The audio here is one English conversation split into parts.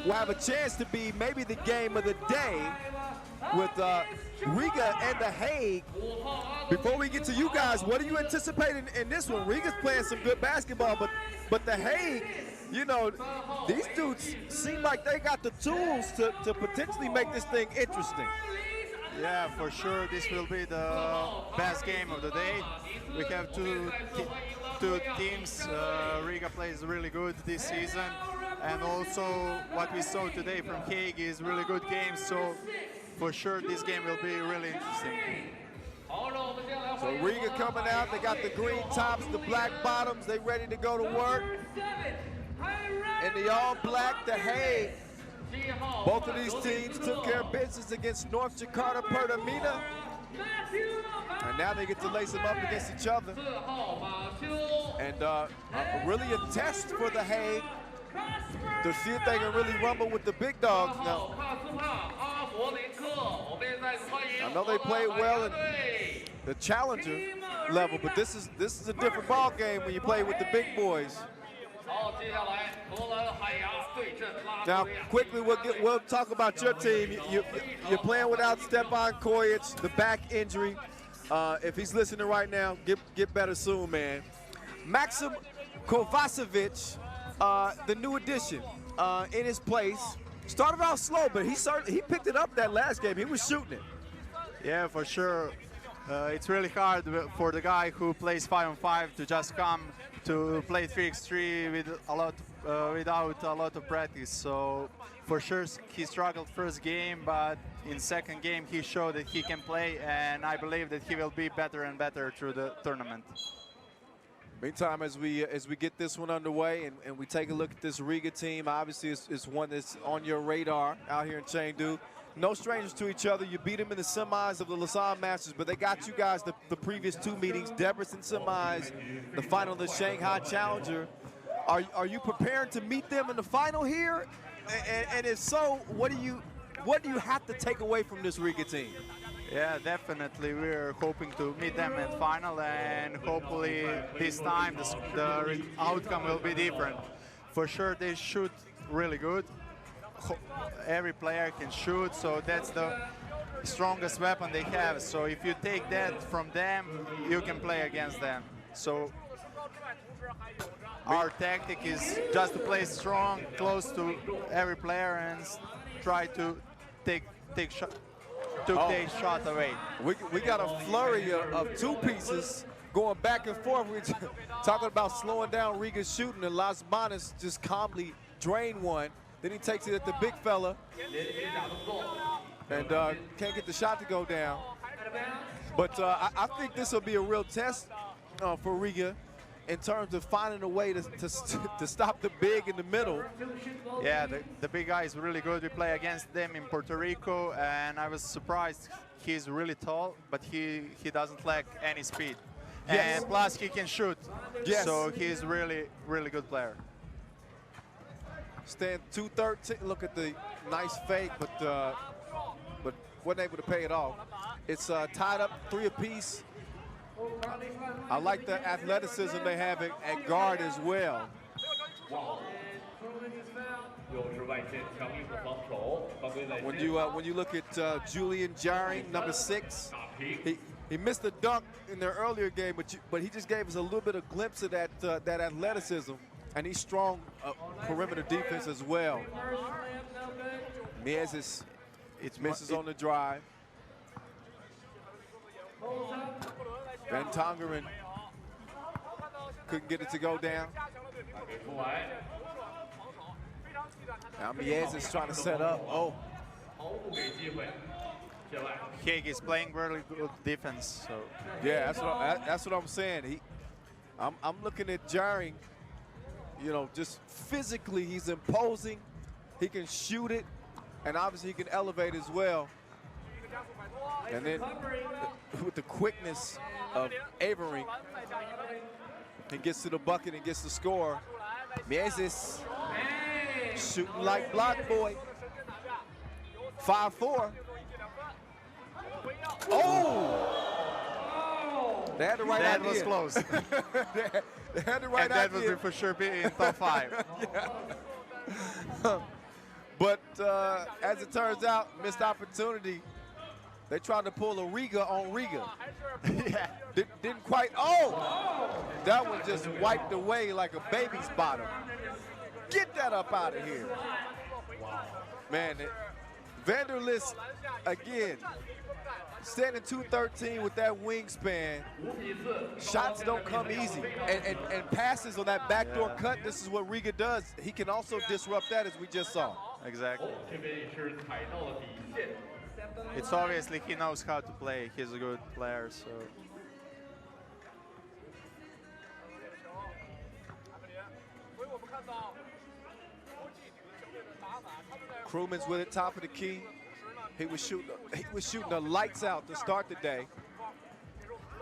will have a chance to be maybe the game of the day with Riga and the Hague. Before we get to you guys, what are you anticipating in this one? Riga's playing some good basketball, but the Hague, you know, these dudes seem like they got the tools to potentially make this thing interesting. Yeah, for sure, this will be the best game of the day. We have two teams. Riga plays really good this season, and also what we saw today from Hague is really good game. So for sure, this game will be really interesting. So Riga coming out, they got the green tops, the black bottoms, they ready to go to work. And the all black, the Hague. Both of these teams took care of business against North Jakarta Pertamina. And now they get to lace them up against each other. And really a test for the Hague to see if they can really rumble with the big dogs now. I know they played well in the challenger level, but this is a different ball game when you play with the big boys. Now, quickly, we'll talk about your team. You're playing without Stefan Kojic, the back injury. If he's listening right now, get better soon, man. Maxim Kovacevic, the new addition in his place. Started off slow, but he picked it up that last game. He was shooting it. Yeah, for sure. It's really hard for the guy who plays 5-on-5 to just come to play 3x3 without a lot of practice. So for sure he struggled first game, but in second game he showed that he can play, and I believe that he will be better and better through the tournament. Meantime, as we get this one underway and we take a look at this Riga team, obviously it's one that's on your radar out here in Chengdu. No strangers to each other. You beat them in the semis of the Lausanne Masters, but they got you guys the previous two meetings, Debrecen semis, the final of the Shanghai Challenger. Are you preparing to meet them in the final here? And if so, what do you have to take away from this Riga team? Yeah, definitely. We're hoping to meet them in final, and hopefully this time the outcome will be different. For sure, they shoot really good. Every player can shoot, so that's the strongest weapon they have. So if you take that from them, you can play against them. So our tactic is just to play strong, close to every player, and try to take shot away. We got a flurry of two pieces going back and forth. We're talking about slowing down Riga's shooting, and Las Manas just calmly drain one. Then he takes it at the big fella and can't get the shot to go down. But I think this will be a real test for Riga in terms of finding a way to stop the big in the middle. Yeah, the big guy is really good. We play against them in Puerto Rico, and I was surprised. He's really tall, but he doesn't lack any speed. Yes. And plus he can shoot. Yes. So he's really good player. Stand 213. Look at the nice fake, but wasn't able to pay it off. It's tied up 3 apiece. I like the athleticism they have at guard as well. When you look at Julian Jaring, number 6, he missed a dunk in their earlier game, but he just gave us a little bit of glimpse of that athleticism. And he's strong perimeter defense as well. Miezis, it misses on the drive. Van Tongeren couldn't get it to go down. Now Miezis trying to set up. Oh. Hague is playing really good defense. So yeah, that's what I'm saying. I'm looking at Jaring. You know, just physically, he's imposing. He can shoot it, and obviously he can elevate as well. And then with the quickness of Avery, he gets to the bucket and gets the score. Miezis shooting like block boy. 5-4. Oh! They had the right idea. That was close. They had the right idea. And that would for sure be in top 5. Yeah. But as it turns out, missed opportunity. They tried to pull a Riga on Riga. Yeah. Didn't quite, oh! That one just wiped away like a baby's bottom. Get that up out of here. Man, Vanderlist, again, standing 213 with that wingspan. Shots don't come easy. And passes on that backdoor cut, this is what Riga does. He can also disrupt that, as we just saw. Exactly. It's obviously he knows how to play. He's a good player, so. Crewman's with it, top of the key. He was shooting the lights out to start the day.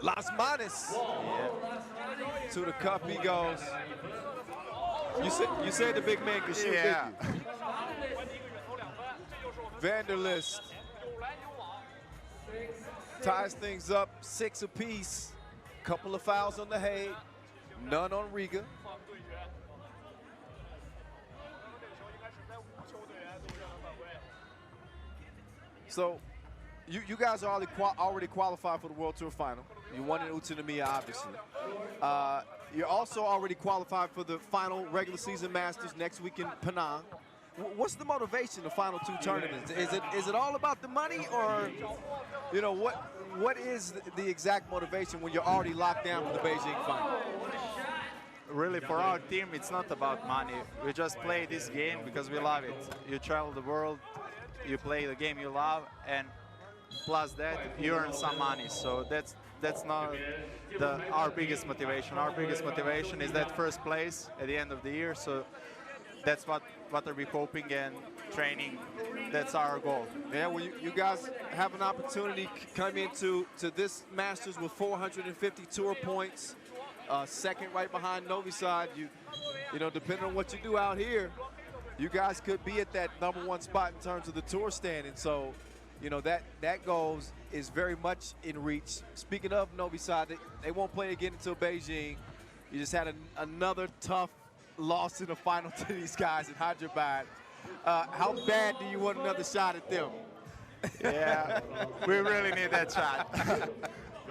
Las Manos. Yeah. To the cup he goes. You said the big man could shoot, Yeah. didn't you? Vanderlist ties things up 6 apiece. Couple of fouls on the Hague, none on Riga. So, you guys are already qualified for the World Tour Final. You won in Utsunomiya, obviously. You're also already qualified for the final regular season Masters next week in Penang. What's the motivation of the final 2 tournaments? Is it all about the money, or you know what is the exact motivation when you're already locked down for the Beijing final? Really, for our team, it's not about money. We just play this game because we love it. You travel the world, you play the game you love, and plus that, you earn some money. So that's not our biggest motivation. Our biggest motivation is that first place at the end of the year. So that's what are we hoping and training. That's our goal. Yeah, well, you guys have an opportunity come into this Masters with 450 tour points, second right behind Novi Sad. You know, depending on what you do out here, you guys could be at that #1 spot in terms of the tour standing. So, you know, that goal is very much in reach. Speaking of Novi Sad, they won't play again until Beijing. You just had another tough loss in the final to these guys in Hyderabad. How bad do you want another shot at them? Yeah, we really need that shot.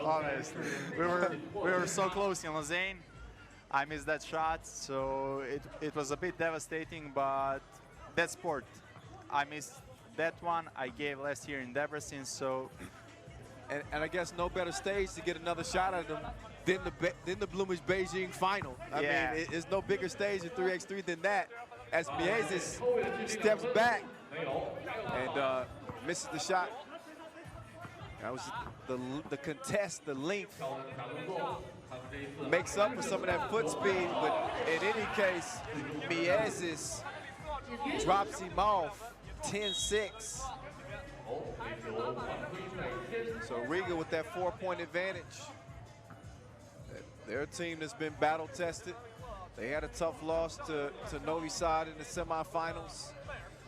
Honestly, we were so close in Lausanne. I missed that shot, so it was a bit devastating. But that's sport. I missed that one. I gave last year in Debrecen, so. And I guess no better stage to get another shot at them than the Bloomage Beijing final. I mean, it's no bigger stage in 3x3 than that. As Miezes steps back and misses the shot. That was the contest, the length makes up for some of that foot speed. But in any case, Miezes drops him off 10-6. So Riga with that 4-point advantage. They're a team that's been battle tested. They had a tough loss to Novi Sad in the semifinals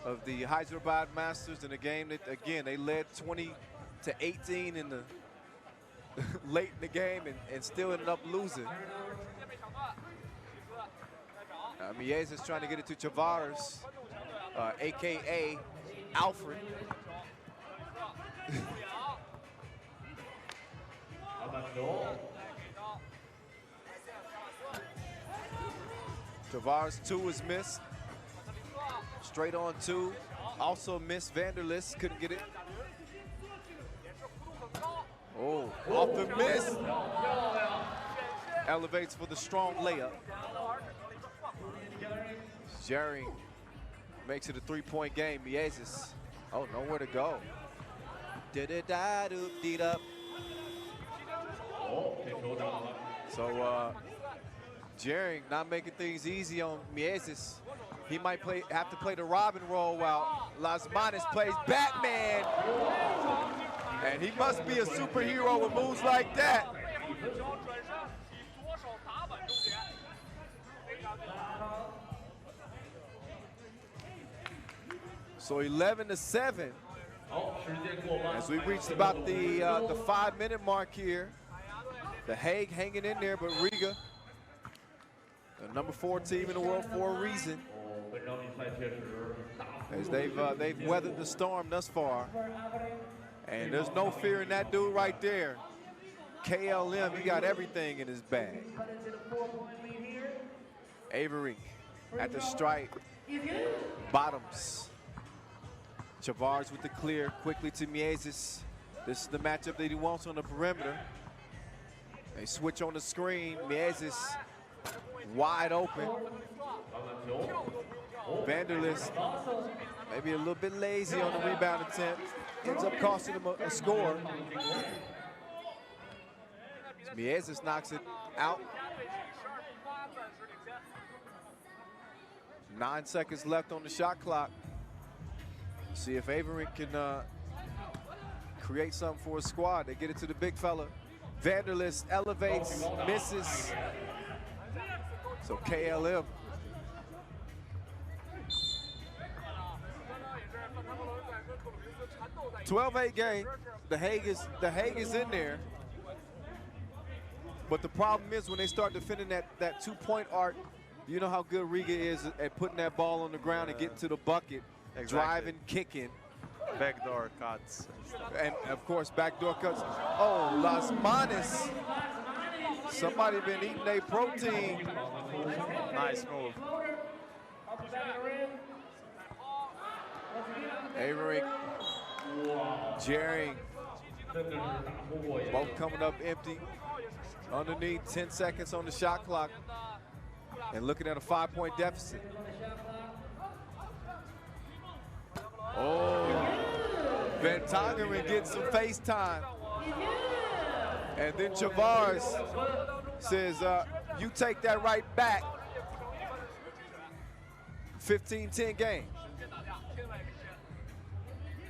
of the Hyderabad Masters in a game that, again, they led 20-18 in the late in the game and still ended up losing. Miez is trying to get it to Tavares, AKA Alfred. Tavares 2 is missed. Straight on 2. Also missed Vanderlist, couldn't get it. Oh, off the miss. Elevates for the strong layup. Jerry makes it a 3-point game. Miezes, oh, nowhere to go. Da-da-da-doo-dee-da. So, Jerry not making things easy on Miezes. He might have to play the Robin role while Las Manos plays Batman. And he must be a superhero with moves like that. So 11-7. As we reached about the 5-minute mark here. The Hague hanging in there, but Riga, the #4 team in the world for a reason. as they've weathered the storm thus far. And there's no fear in that dude right there. KLM, he got everything in his bag. Avery at the stripe. Bottoms. Chavars with the clear, quickly to Miezis. This is the matchup that he wants on the perimeter. They switch on the screen. Miezis wide open. Vanderlist maybe a little bit lazy on the rebound attempt. Ends up costing him a score. Miezis knocks it out. 9 seconds left on the shot clock. See if Avery can create something for his squad. They get it to the big fella. Vanderlist elevates, misses. So KLM. "12-8 game. The Hague is in there. But the problem is when they start defending that two-point arc, you know how good Riga is at putting that ball on the ground and getting to the bucket, driving, kicking. Backdoor cuts. And of course, backdoor cuts. Oh, Las Manos. Somebody been eating their protein. Nice move. Avery, Jerry, both coming up empty. Underneath, 10 seconds on the shot clock. And looking at a 5-point deficit. Oh, Van Tongeren gets some FaceTime. And then Chavars says, you take that right back. 15-10 game.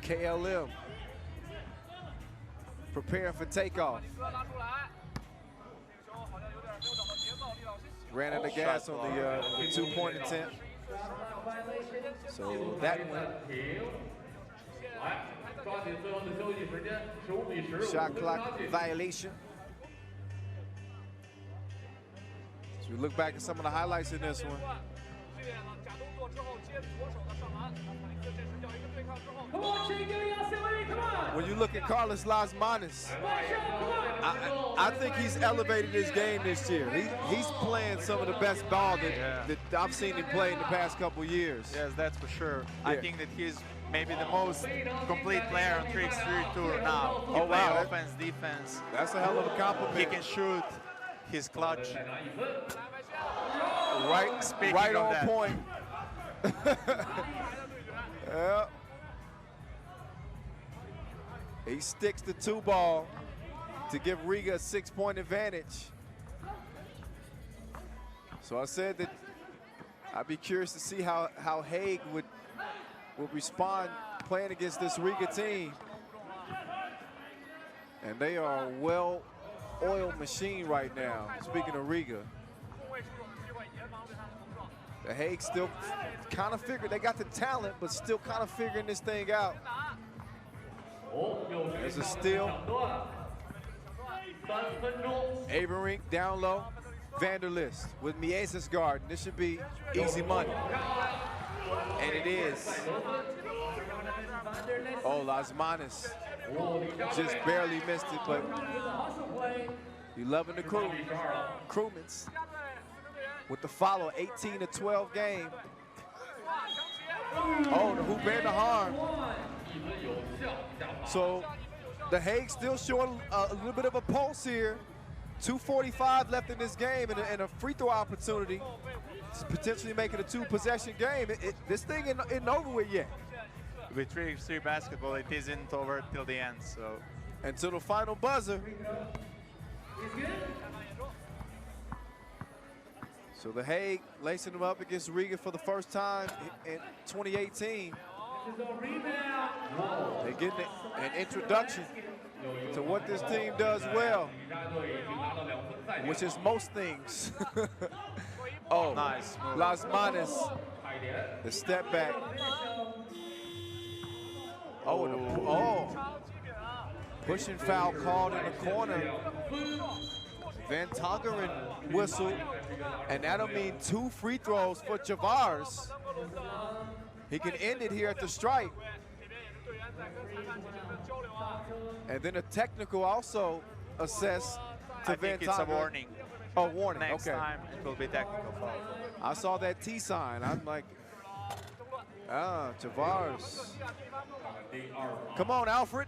KLM preparing for takeoff. Ran out of gas on the 2-point attempt. So that one. Shot clock violation. So we look back at some of the highlights in this one. When you look at Carlos Las Manos, I think he's elevated his game this year. He's playing some of the best ball that I've seen him play in the past couple years. Yes, that's for sure. Yeah. I think that he's maybe the most complete player on 3x3 tour now. He Oh, plays wow. offense, defense. That's a hell of a compliment. He can shoot. He's clutch. Right on that. point. Yeah. He sticks the 2-ball to give Riga a 6-point advantage. So I said that I'd be curious to see how Hague would respond playing against this Riga team. And they are a well-oiled machine right now, speaking of Riga. The Hague still kind of figured, they got the talent, but still kind of figuring this thing out. There's a steal. Averink down low. Vanderlist with Miezis guard. This should be easy money. And it is. Oh, Las Manos just barely missed it, but you loving the crew. Crewmans with the follow, 18-12 game. Oh, the hoop and the harm. So the Hague still showing a little bit of a pulse here. 2:45 left in this game and a free throw opportunity to potentially make it a 2-possession game. This thing isn't over with yet. With 3x3 basketball, it isn't over till the end. So until the final buzzer. So the Hague lacing them up against Riga for the first time in 2018. They're getting an introduction to what this team does well, which is most things. Oh, nice move. Las Manos, the step back. Oh, pushing foul called in the corner. Van Tongeren whistled, and that'll mean 2 free throws for Chavars. He can end it here at the stripe. And then a technical also assessed to I think Van it's a Tongeren. warning. Oh, warning, Next okay. time it will be technical foul. I saw that T sign. I'm like, Tavares. Come on, Alfred.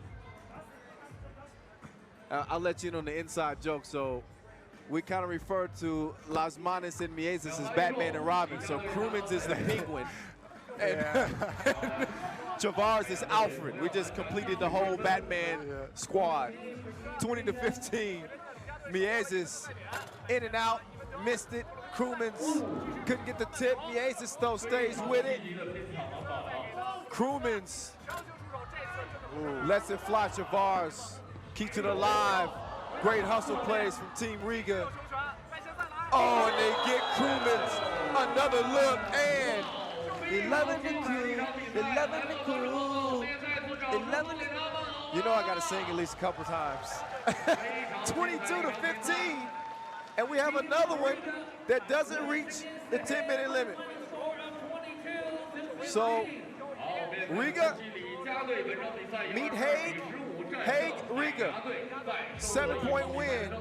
I'll let you in on the inside joke. So we kind of refer to Las Manos and Mieses as Batman and Robin. So Krumens is the Penguin. And Tavares is Alfred. We just completed the whole Batman squad. 20-15. Mieses in and out, missed it. Krumens couldn't get the tip. Mieses though stays with it. Krumens lets it fly. Tavares keeps it alive. Great hustle plays from Team Riga. Oh, and they get Krumens another look, and 11 to crew, 11 to crew, 11 to... You know I got to sing at least a couple times. 22-15, and we have another one that doesn't reach the 10-minute limit. So Riga meet Hague, Riga, 7-point win.